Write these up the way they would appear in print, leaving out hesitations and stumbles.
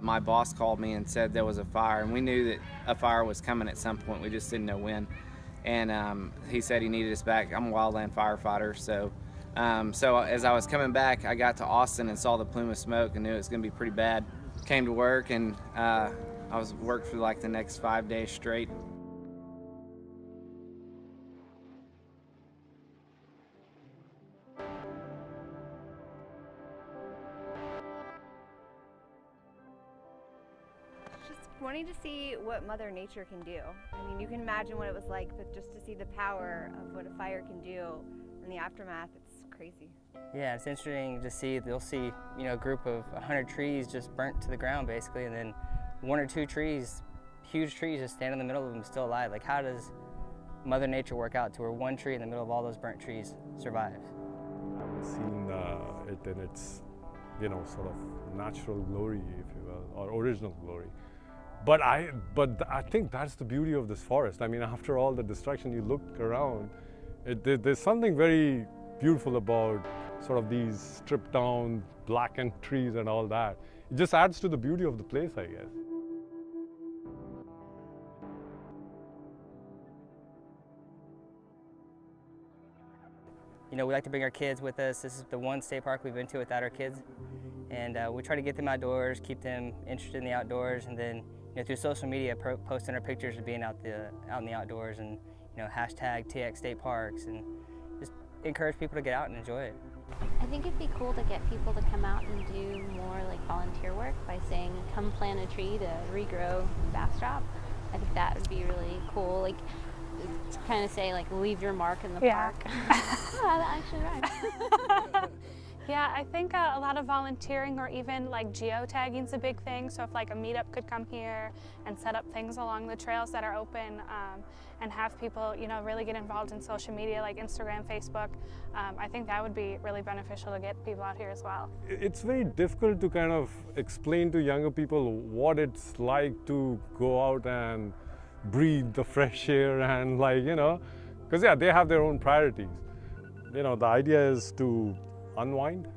my boss called me and said there was a fire, and we knew that a fire was coming at some point. We just didn't know when. And he said he needed us back. I'm a wildland firefighter, so as I was coming back, I got to Austin and saw the plume of smoke and knew it was going to be pretty bad. Came to work, and I worked for like the next 5 days straight. Wanting to see what Mother Nature can do. I mean, you can imagine what it was like, but just to see the power of what a fire can do in the aftermath, it's crazy. Yeah, it's interesting to see. You'll see, a group of 100 trees just burnt to the ground, basically, and then 1 or 2 trees, huge trees, just stand in the middle of them still alive. Like, how does Mother Nature work out to where 1 tree in the middle of all those burnt trees survives? I haven't seen it in its, sort of natural glory, if you will, or original glory. But I think that's the beauty of this forest. I mean, after all the destruction, you look around, there's something very beautiful about sort of these stripped down, blackened trees and all that. It just adds to the beauty of the place, I guess. We like to bring our kids with us. This is the one state park we've been to without our kids. And we try to get them outdoors, keep them interested in the outdoors, and then through social media, posting our pictures of being out in the outdoors, and hashtag TX State Parks, and just encourage people to get out and enjoy it. I think it'd be cool to get people to come out and do more like volunteer work by saying, come plant a tree to regrow Bastrop. I think that would be really cool. Like, to kind of say, like, leave your mark in the park. That actually rhymes. Yeah, I think a lot of volunteering, or even like geotagging, is a big thing. So if like a meetup could come here and set up things along the trails that are open, and have people, really get involved in social media like Instagram, Facebook, I think that would be really beneficial to get people out here as well. It's very difficult to kind of explain to younger people what it's like to go out and breathe the fresh air and because they have their own priorities. The idea is to unwind,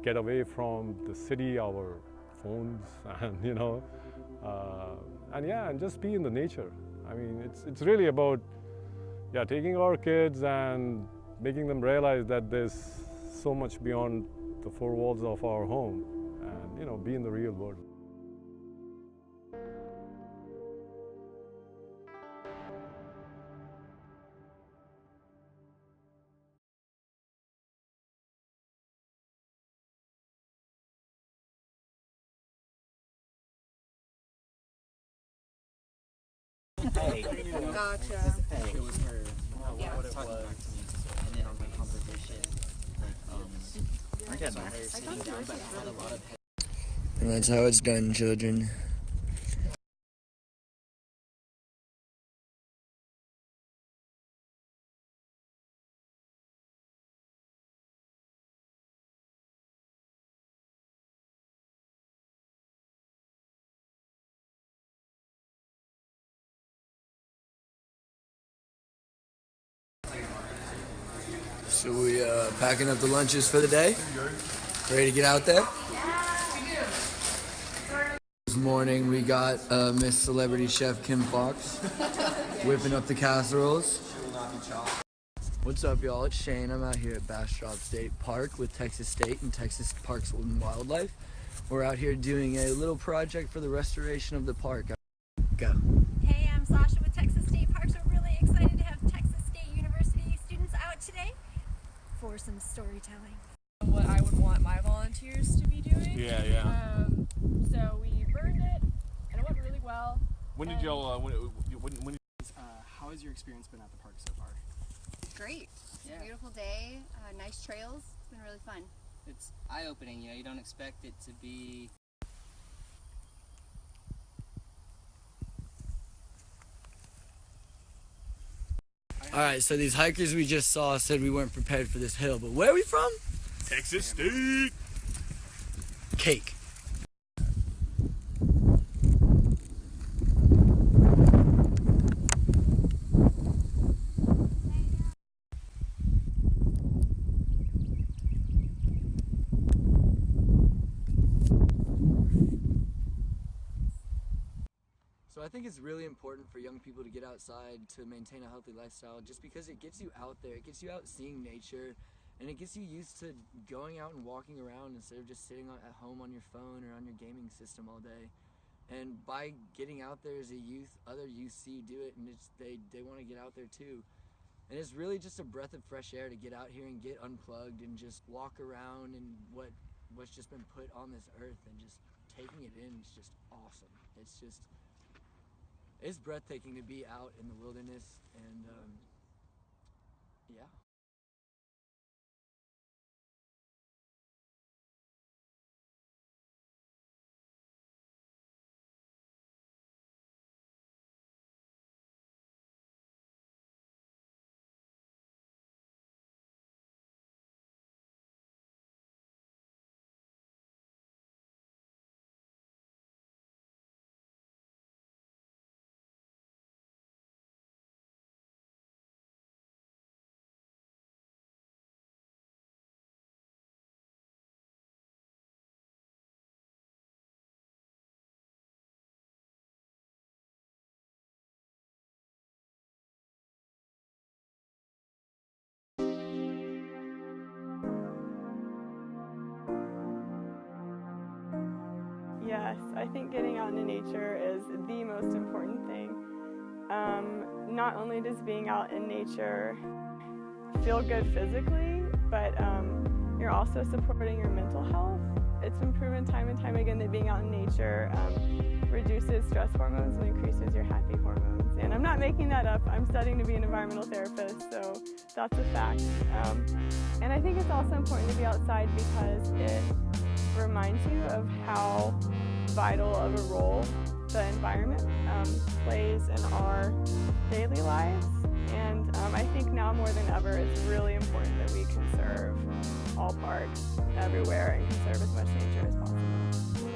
get away from the city, our phones, and and just be in the nature. I mean, it's really about taking our kids and making them realize that there's so much beyond the 4 walls of our home, and be in the real world. Gotcha. It was her. Yeah. What it was. And then on the composition, I got her sitting down, but had a lot of. And that's how it's done, children. So we packing up the lunches for the day. Ready to get out there? This morning we got Miss Celebrity Chef Kim Fox whipping up the casseroles. What's up, y'all? It's Shane. I'm out here at Bastrop State Park with Texas State and Texas Parks and Wildlife. We're out here doing a little project for the restoration of the park. Go. Hey, I'm Sasha with Texas State Parks. We're really excited to have Texas State University students out today for some storytelling. What I would want my volunteers to be doing. Yeah. So we burned it, and it went really well. When did y'all? How has your experience been at the park so far? Great. It's a beautiful day, nice trails. It's been really fun. It's eye-opening. You don't expect it to be. All right, so these hikers we just saw said we weren't prepared for this hill, but where are we from? Texas State. Cake. So I think it's really important for young people to get outside to maintain a healthy lifestyle, just because it gets you out there, it gets you out seeing nature, and it gets you used to going out and walking around instead of just sitting at home on your phone or on your gaming system all day. And by getting out there as a youth, other youth see you do it, and they want to get out there too. And it's really just a breath of fresh air to get out here and get unplugged and just walk around and what's just been put on this earth, and just taking it in is just awesome. It's breathtaking to be out in the wilderness, and yeah. Yes, I think getting out into nature is the most important thing. Not only does being out in nature feel good physically, but you're also supporting your mental health. It's been proven time and time again that being out in nature reduces stress hormones and increases your happy hormones. And I'm not making that up. I'm studying to be an environmental therapist, so that's a fact. And I think it's also important to be outside because it reminds you of how vital of a role the environment plays in our daily lives. And I think now more than ever it's really important that we conserve all parks everywhere and conserve as much nature as possible.